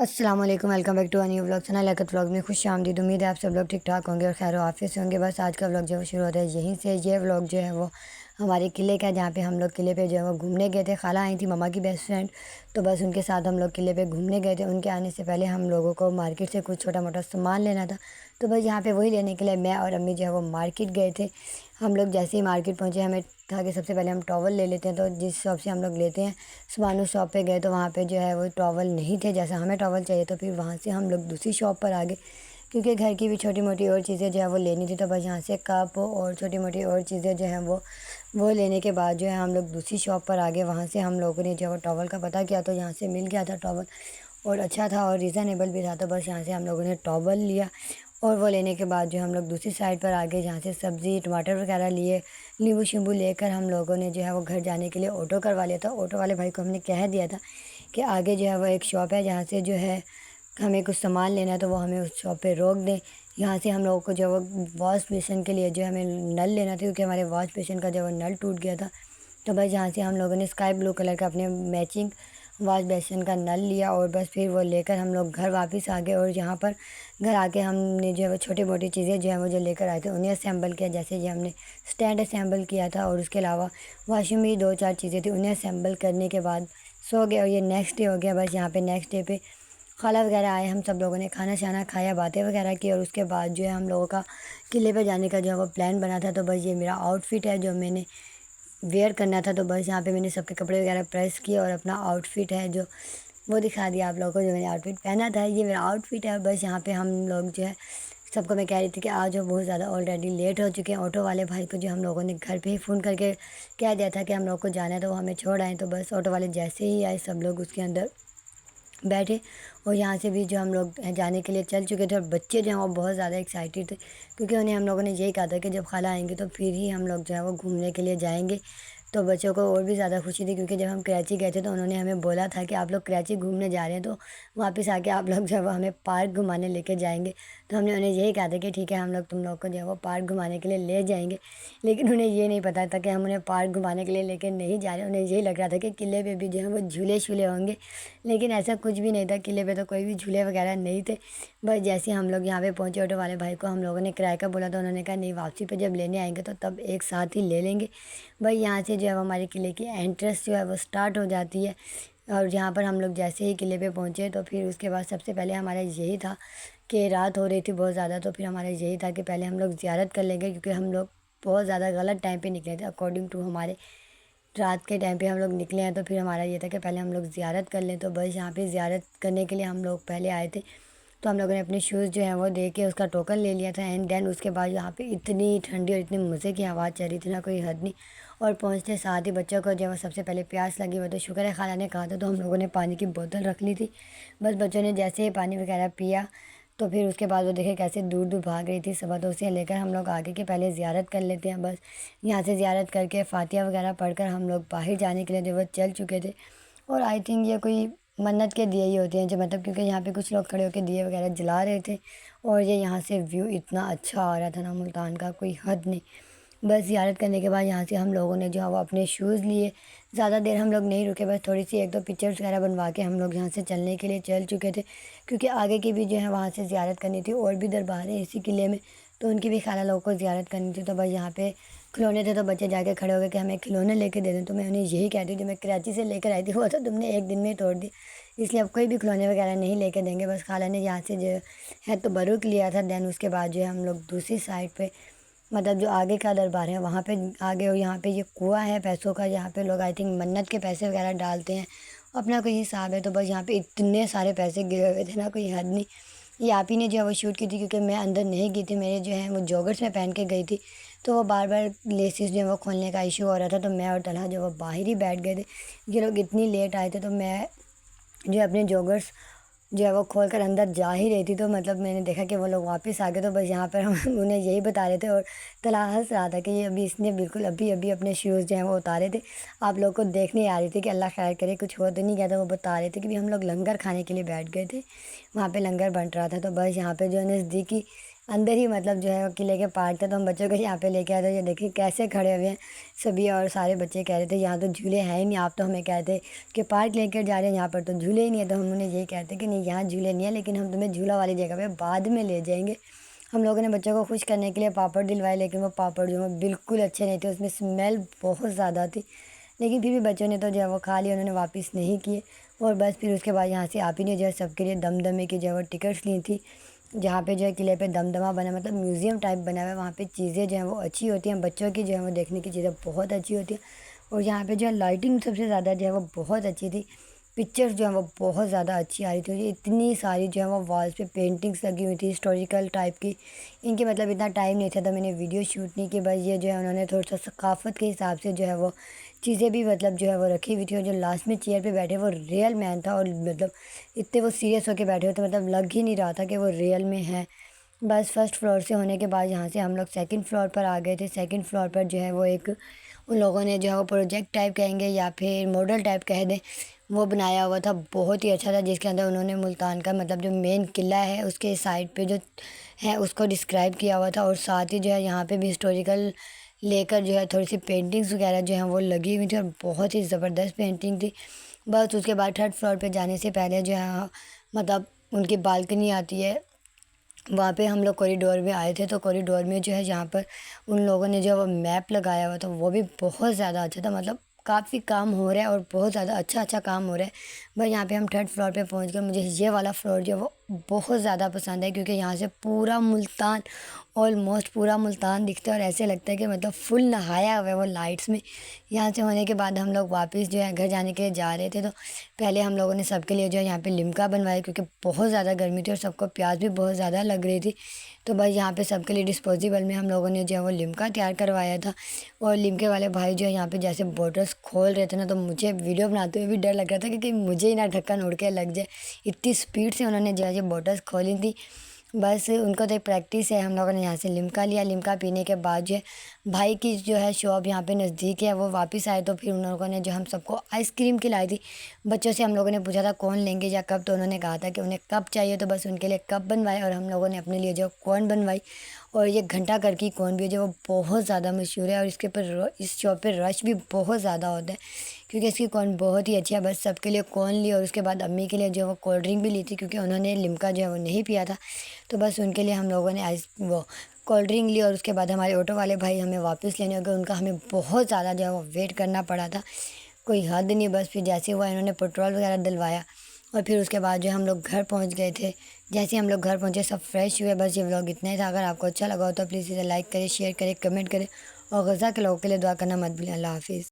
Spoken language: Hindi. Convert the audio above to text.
अस्सलाम वालेकुम, welcome back to a new vlog channel Liyaqat vlog में खुश आमदीद। उम्मीद है आप सब लोग ठीक ठाक होंगे और खैर आफियत से होंगे। बस आज का व्लॉग जो है वो शुरू होता है यहीं से। ये व्लॉग जो है वो हमारे किले का है, जहाँ पे हम लोग किले पे जो है वो घूमने गए थे। खाला आई थी, मम्मा की बेस्ट फ्रेंड, तो बस उनके साथ हम लोग किले पे घूमने गए थे। उनके आने से पहले हम लोगों को मार्केट से कुछ छोटा मोटा सामान लेना था, तो बस यहाँ पे वही लेने के लिए मैं और अम्मी जो है वो मार्केट गए थे। हम लोग जैसे ही मार्केट पहुँचे हमें था कि सबसे पहले हम टॉवल ले लेते हैं, तो जिस शॉप से हम लोग लेते हैं सुबानु शॉप पे गए, तो वहाँ पे जो है वो टॉवल नहीं थे जैसा हमें टॉवल चाहिए। तो फिर वहाँ से हम लोग दूसरी शॉप पर आ गए, क्योंकि घर की भी छोटी मोटी और चीज़ें जो है वो लेनी थी। तो बस यहाँ से कप और छोटी मोटी और चीज़ें जो हैं वो लेने के बाद जो है हम लोग दूसरी शॉप पर आ गए। वहाँ से हम लोगों ने जो है वो टॉवल का पता किया, तो यहाँ से मिल गया था टॉवल, और अच्छा था और रीज़नेबल भी था। तो बस यहाँ से हम लोगों ने टॉवल लिया, और वो लेने के बाद जो हम लोग दूसरी साइड पर आ गए, जहाँ से सब्ज़ी टमाटर वगैरह लिए, नींबू शींबू लेकर हम लोगों ने जो है वो घर जाने के लिए ऑटो करवा लिया था। ऑटो वाले भाई को हमने कह दिया था कि आगे जो है वो एक शॉप है, जहाँ से जो है हमें कुछ सामान लेना है, तो वो हमें उस शॉप पे रोक दें। यहाँ से हम लोगों को जो है वो वॉश बेसिन के लिए जो हमें नल लेना था, क्योंकि हमारे वॉश बेसिन का जो है वो नल टूट गया था। तो बस यहाँ से हम लोगों ने स्काई ब्लू कलर का अपने मैचिंग वॉश बेसिन का नल लिया, और बस फिर वो लेकर हम लोग घर वापस आ गए। और यहाँ पर घर आके हमने जो है वो छोटी मोटी चीज़ें जो है वो जो लेकर आए थे उन्हें असेंबल किया। जैसे ये हमने स्टैंड असेंबल किया था, और उसके अलावा वॉशरूम में 2-4 चीज़ें थी, उन्हें असेंबल करने के बाद सो गए। और ये नेक्स्ट डे हो गया। बस यहाँ पे नेक्स्ट डे पे खाला वगैरह आए, हम सब लोगों ने खाना शाना खाया, बातें वगैरह की, और उसके बाद जो है हम लोगों का किले पे जाने का जो है वो प्लान बना था। तो बस ये मेरा आउटफिट है जो मैंने वेयर करना था, तो बस यहाँ पे मैंने सबके कपड़े वगैरह प्रेस किए, और अपना आउटफिट है जो वो दिखा दिया आप लोगों को, जो मैंने आउटफिट पहना था। ये मेरा आउटफिट है। बस यहाँ पे हम लोग जो है सबको मैं कह रही थी कि आज जो बहुत ज़्यादा ऑलरेडी लेट हो चुके हैं। ऑटो वाले भाई को जो हम लोगों ने घर पे ही फ़ोन करके कह दिया था कि हम लोग को जाना है, तो वो हमें छोड़ आए। तो बस ऑटो वाले जैसे ही आए सब लोग उसके अंदर बैठे, और यहाँ से भी जो हम लोग जाने के लिए चल चुके थे। और बच्चे जो हैं वो बहुत ज़्यादा एक्साइटेड थे, क्योंकि उन्हें हम लोगों ने यही कहा था कि जब खाला आएंगे तो फिर ही हम लोग जो है वो घूमने के लिए जाएंगे। तो बच्चों को और भी ज़्यादा खुशी थी, क्योंकि जब हम कराची गए थे तो उन्होंने हमें बोला था कि आप लोग कराची घूमने जा रहे हैं, तो वापस आके आप लोग जो है वो हमें पार्क घुमाने लेके जाएंगे। तो हमने उन्हें यही कहा था कि ठीक है, हम लोग तुम लोग को जो है वो पार्क घुमाने के लिए ले जाएंगे। लेकिन उन्हें ये नहीं पता था कि हम उन्हें पार्क घुमाने के लिए लेके नहीं जा रहे। उन्हें यही लग रहा था कि किले पे भी जो है वो झूले शूले होंगे, लेकिन ऐसा कुछ भी नहीं था। किले पे तो कोई भी झूले वगैरह नहीं थे। बस जैसे हम लोग यहाँ पे पहुँचे, ऑटो वाले भाई को हम लोगों ने किराए का बोला, तो उन्होंने कहा नहीं, वापसी पे जब लेने आएंगे तो तब एक साथ ही ले लेंगे। भाई यहाँ से जो है वो हमारे किले की एंट्रेंस जो है वो स्टार्ट हो जाती है। और यहाँ पर हम लोग जैसे ही किले पे पहुँचे, तो फिर उसके बाद सबसे पहले हमारा यही था कि रात हो रही थी बहुत ज़्यादा, तो फिर हमारा यही था कि पहले हम लोग ज़ियारत कर लेंगे, क्योंकि हम लोग बहुत ज़्यादा गलत टाइम पे निकले थे अकॉर्डिंग टू हमारे। रात के टाइम पे हम लोग निकले हैं, तो फिर हमारा ये था कि पहले हम लोग ज़ियारत कर लें। तो बस यहाँ पे ज़ियारत करने के लिए हम लोग पहले आए थे, तो हम लोगों ने अपने शूज़ जो हैं वो दे के उसका टोकन ले लिया था। एंड देन उसके बाद यहाँ पे इतनी ठंडी और इतनी मज़े की हवा चल रही थी ना, कोई हद नहीं। और पहुँचते साथ ही बच्चों को जो है वो सबसे पहले प्यास लगी, वो तो शुक्र है खाला ने कहा था, तो हम लोगों ने पानी की बोतल रख ली थी। बस बच्चों ने जैसे ही पानी वगैरह पिया, तो फिर उसके बाद वो देखे कैसे दूर दूर भाग रही थी सबा, तो उसे लेकर हम लोग आगे के पहले ज़ियारत कर लेते हैं। बस यहाँ से ज़ियारत करके फातिहा वगैरह पढ़कर हम लोग बाहर जाने के लिए जो वो चल चुके थे। और आई थिंक ये कोई मन्नत के दिए ही होते हैं जो, मतलब क्योंकि यहाँ पे कुछ लोग खड़े होकर दिए वगैरह जला रहे थे, और ये यहाँ से व्यू इतना अच्छा आ रहा था ना मुल्तान का, कोई हद नहीं। बस ज़ियारत करने के बाद यहाँ से हम लोगों ने जो है वो अपने शूज़ लिए। ज़्यादा देर हम लोग नहीं रुके, बस थोड़ी सी एक दो पिक्चर्स वगैरह बनवा के हम लोग यहाँ से चलने के लिए चल चुके थे, क्योंकि आगे की भी जो है वहाँ से ज़ियारत करनी थी। और भी दरबार है इसी किले में, तो उनकी भी खाला लोगों को ज़ियारत करनी थी। तो बस यहाँ पे खिलौने थे, तो बच्चे जाके खड़े हो गए कि हमें खिलौने लेके दे दें। तो मैं उन्हें यही कहती थी, मैं कराची से लेकर आई थी, वो तो तुमने एक दिन में ही तोड़ दी, इसलिए अब कोई भी खिलौने वगैरह नहीं लेके देंगे। बस खाला ने यहाँ से जो है तो बरूक लिया था। देन उसके बाद जो है हम लोग दूसरी साइड पे, मतलब जो आगे का दरबार है वहाँ पे आगे, और यहाँ पे ये कुआं है पैसों का, यहाँ पे लोग आई थिंक मन्नत के पैसे वगैरह डालते हैं, अपना कोई हिसाब है। तो बस यहाँ पे इतने सारे पैसे गिरे हुए थे ना, कोई हद नहीं। ये आप ही ने जो है वो शूट की थी, क्योंकि मैं अंदर नहीं गई थी, मेरे जो है वो जॉगर्स में पहन के गई थी, तो वो बार बार लेसिस जो है वो खोलने का इशू हो रहा था। तो मैं और तलहा जो वो बाहर ही बैठ गए थे। ये लोग इतनी लेट आए थे, तो मैं जो है अपने जॉगर्स जो है वो खोल कर अंदर जा ही रही थी, तो मतलब मैंने देखा कि वो लोग वापस आ गए। तो बस यहाँ पर हम उन्हें यही बता रहे थे, और तला हंस रहा था कि ये अभी इसने बिल्कुल अभी अभी अपने शूज़ जो हैं वो उतारे थे। आप लोग को देखने आ रही थी कि अल्लाह खैर करे कुछ हो तो नहीं गया था। वो बता रहे थे कि भी हम लोग लंगर खाने के लिए बैठ गए थे, वहाँ पे लंगर बंट रहा था। तो बस यहाँ पे जो नज़दीकी अंदर ही मतलब जो है वो किले के पार्क था, तो हम बच्चों को यहाँ पे लेके आए थे। ये देखिए कैसे खड़े हुए हैं सभी, और सारे बच्चे कह रहे थे यहाँ तो झूले हैं ही नहीं, आप तो हमें कहते कि पार्क लेकर जा रहे हैं, यहाँ पर तो झूले ही नहीं है। तो हम उन्हें यही कहते कि नहीं यहाँ झूले नहीं है, लेकिन हम तुम्हें झूला वाली जगह पे बाद में ले जाएंगे। हम लोगों ने बच्चों को खुश करने के लिए पापड़ दिलवाए, लेकिन वो पापड़ जो है बिल्कुल अच्छे नहीं थे, उसमें स्मेल बहुत ज़्यादा थी। लेकिन फिर भी बच्चों ने तो जो है वो खा लिया, उन्होंने वापस नहीं किए। और बस फिर उसके बाद यहाँ से आप ही ने जो है सबके लिए दमदमे की जो है वो टिकट्स ली थी, जहाँ पे जो है किले पे दमदमा बना, मतलब म्यूज़ियम टाइप बना हुआ है। वहाँ पे चीज़ें जो हैं वो अच्छी होती हैं, बच्चों की जो है वो देखने की चीज़ें बहुत अच्छी होती हैं। और यहाँ पे जो है लाइटिंग सबसे ज़्यादा जो है वो बहुत अच्छी थी, पिक्चर्स जो है वो बहुत ज़्यादा अच्छी आ रही थी। इतनी सारी जो है वो वॉल्स पे पेंटिंग्स लगी हुई थी हिस्टोरिकल टाइप की। इनके मतलब इतना टाइम नहीं था तो मैंने वीडियो शूट नहीं की, बस ये जो है उन्होंने थोड़ा सा सकाफ़त के हिसाब से जो है वो चीज़ें भी मतलब जो है वो रखी हुई थी। और जो लास्ट में चेयर पे बैठे वो रियल मैन था, और मतलब इतने वो सीरियस होके बैठे हुए थे, मतलब लग ही नहीं रहा था कि वो रियल में है। बस फर्स्ट फ्लोर से होने के बाद यहाँ से हम लोग सेकंड फ्लोर पर आ गए थे। सेकंड फ्लोर पर जो है वो एक उन लोगों ने जो है वो प्रोजेक्ट टाइप कहेंगे या फिर मॉडल टाइप कह दें, वो बनाया हुआ था, बहुत ही अच्छा था। जिसके अंदर उन्होंने मुल्तान का मतलब जो मेन किला है उसके साइड पे जो है उसको डिस्क्राइब किया हुआ था। और साथ ही जो है यहाँ पे भी हिस्टोरिकल लेकर जो है थोड़ी सी पेंटिंग्स वगैरह जो हैं वो लगी हुई थी, और बहुत ही ज़बरदस्त पेंटिंग थी। बस उसके बाद थर्ड फ्लोर पे जाने से पहले जो है मतलब उनकी बालकनी आती है, वहाँ पे हम लोग कॉरिडोर में आए थे। तो कॉरिडोर में जो है जहाँ पर उन लोगों ने जो वो मैप लगाया हुआ था वो भी बहुत ज़्यादा अच्छा था, मतलब काफ़ी काम हो रहा है और बहुत ज़्यादा अच्छा अच्छा काम हो रहा है। बस यहाँ पे हम थर्ड फ्लोर पे पहुँच गए। मुझे ये वाला फ्लोर जो है वो बहुत ज़्यादा पसंद है, क्योंकि यहाँ से पूरा मुल्तान, ऑलमोस्ट पूरा मुल्तान दिखता है, और ऐसे लगता है कि मतलब फुल नहाया हुआ है वो लाइट्स में। यहाँ से होने के बाद हम लोग वापस जो है घर जाने के लिए जा रहे थे। तो पहले हम लोगों ने सबके लिए जो है यहाँ पे लिम्का बनवाया, क्योंकि बहुत ज़्यादा गर्मी थी और सबको प्यास भी बहुत ज़्यादा लग रही थी। तो बस यहाँ पे सबके लिए डिस्पोजेबल में हम लोगों ने जो है वो लिम्का तैयार करवाया था। और लिम्के वाले भाई जो है यहाँ पे जैसे बॉटल्स खोल रहे थे ना, तो मुझे वीडियो बनाते हुए भी डर लग रहा था कि मुझे ही ना ढक्कन उड़ के लग जाए। इतनी स्पीड से उन्होंने जो है ये बॉटल्स खोली थी। बस उनको तो एक प्रैक्टिस है। हम लोगों ने यहाँ से लिम्का लिया। लिम्का पीने के बाद जो है भाई की जो है शॉप यहाँ पे नज़दीक है, वो वापस आए तो फिर उन लोगों ने जो हम सबको आइसक्रीम खिलाई थी। बच्चों से हम लोगों ने पूछा था कौन लेंगे या कप, तो उन्होंने कहा था कि उन्हें कप चाहिए, तो बस उनके लिए कप बनवाए, और हम लोगों ने अपने लिए जो कॉर्न बनवाई। और ये घंटा घर की कॉर्न भी जो वो बहुत ज़्यादा मशहूर है, और इसके ऊपर इस शॉप पे रश भी बहुत ज़्यादा होता है, क्योंकि इसकी कॉर्न बहुत ही अच्छी है। बस सबके लिए कॉर्न ली, और उसके बाद अम्मी के लिए जो है वो कोल्ड ड्रिंक भी ली थी, क्योंकि उन्होंने लिम्का जो है वो नहीं पिया था। तो बस उनके लिए हम लोगों ने आइस वो कोल्ड ड्रिंक ली। और उसके बाद हमारे ऑटो वाले भाई हमें वापस लेने हो गए, उनका हमें बहुत ज़्यादा जो है वो वेट करना पड़ा था, कोई हद नहीं। बस फिर जैसे हुआ इन्होंने पेट्रोल वगैरह डलवाया, और फिर उसके बाद जो हम लोग घर पहुंच गए थे। जैसे हम लोग घर पहुंचे सब फ्रेश हुए। बस ये व्लॉग इतना ही था। अगर आपको अच्छा लगा हो तो प्लीज़ इसे लाइक करें, शेयर करें, कमेंट करें, और गज़ा के लोगों के लिए दुआ करना मत भूलें। अल्लाह हाफिज़।